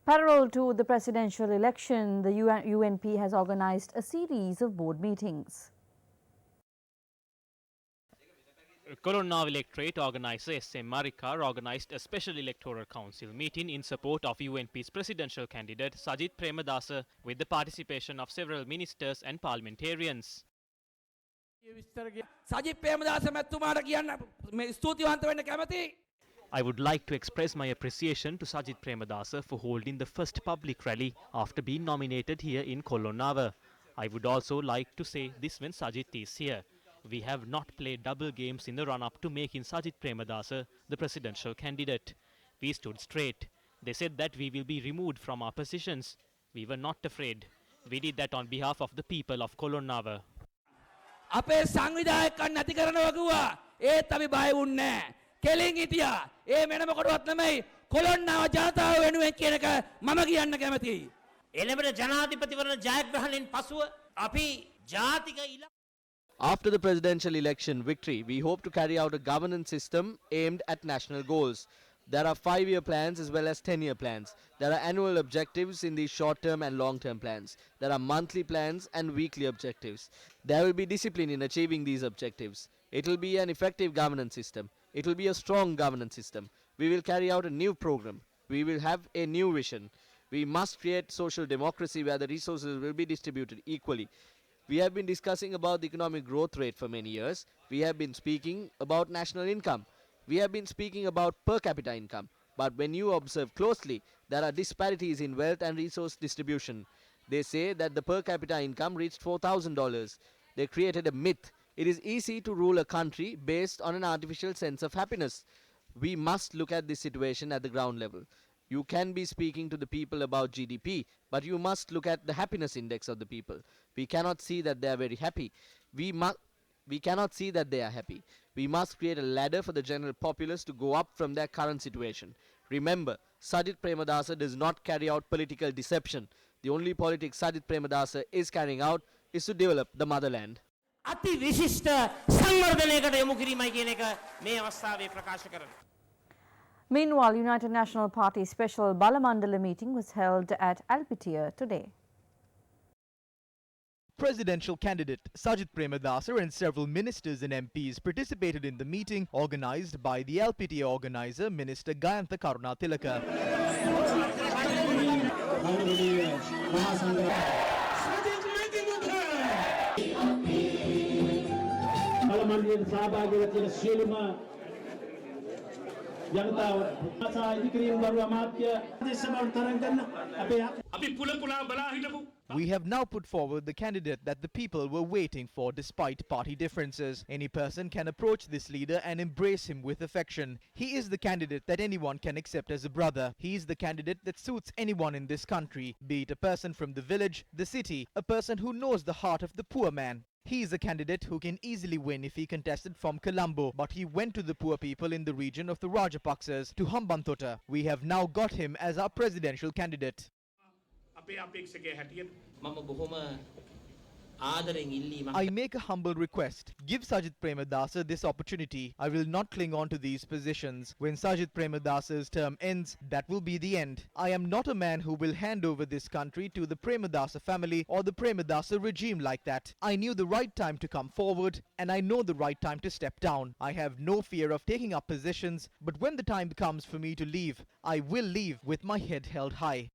Parallel to the presidential election, the UNP has organized a series of board meetings. Colonna electorate organizer SM Marikar organized a special electoral council meeting in support of UNP's presidential candidate Sajith Premadasa with the participation of several ministers and parliamentarians. Sajith Premadasa මැතිතුමාට කියන්න මේ ස්තුතිවන්ත වෙන්න කැමතියි. I would like to express my appreciation to Sajith Premadasa for holding the first public rally after being nominated here in Colonna. I would also like to say this when Sajith is here. We have not played double games in the run-up to making Sajith Premadasa the presidential candidate. We stood straight. They said that we will be removed from our positions. We were not afraid. We did that on behalf of the people of Colonna. අපේ සංවිධායකයන් නැති කරනවා කිව්වා. ඒත් අපි බය වුන්නේ නැහැ. කෙලින් හිටියා. ඒ වෙනම කොටවත් නෙමෙයි. කොළොන්නාව ජනතාව වෙනුවෙන් කියන එක මම කියන්න කැමතියි. එළඹෙන ජනාධිපතිවරණ ජයග්‍රහණයෙන් පසුව අපි ජාතික After the presidential election victory, we hope to carry out a governance system aimed at national goals. There are 5-year plans as well as 10-year plans. There are annual objectives in the short-term and long-term plans. There are monthly plans and weekly objectives. There will be discipline in achieving these objectives. It will be an effective governance system. It will be a strong governance system. We will carry out a new program. We will have a new vision. We must create social democracy where the resources will be distributed equally. We have been discussing about the economic growth rate for many years. We have been speaking about national income. We have been speaking about per capita income. But when you observe closely, there are disparities in wealth and resource distribution. They say that the per capita income reached $4,000. They created a myth. It is easy to rule a country based on an artificial sense of happiness. We must look at this situation at the ground level. You can be speaking to the people about GDP, but you must look at the happiness index of the people. We cannot see that they are very happy. We cannot see that they are happy. We must create a ladder for the general populace to go up from their current situation. Remember, Sajith Premadasa does not carry out political deception. The only politics Sajith Premadasa is carrying out is to develop the motherland. අති විශිෂ්ට සංවර්ධනයකට යොමු කිරීමයි කියන එක මේ අවස්ථාවේ ප්‍රකාශ කරනවා. Meanwhile, United National Party special Balamandala meeting was held at Alpitia today. Presidential candidate Sajith Premadasa and several ministers and MPs participated in the meeting organised by the Alpitia organiser, Minister Gayantha Karunatilaka. We have now put forward the candidate that the people were waiting for despite party differences. Any person can approach this leader and embrace him with affection. He is the candidate that anyone can accept as a brother. He is the candidate that suits anyone in this country, be it a person from the village, the city, a person who knows the heart of the poor man. He is a candidate who can easily win if he contested from Colombo, but he went to the poor people in the region of the Rajapaksas, to Hambantota. We have now got him as our presidential candidate. I make a humble request. Give Sajith Premadasa this opportunity. I will not cling on to these positions. When Sajith Premadasa's term ends, that will be the end. I am not a man who will hand over this country to the Premadasa family or the Premadasa regime like that. I knew the right time to come forward, and I know the right time to step down. I have no fear of taking up positions, but when the time comes for me to leave, I will leave with my head held high.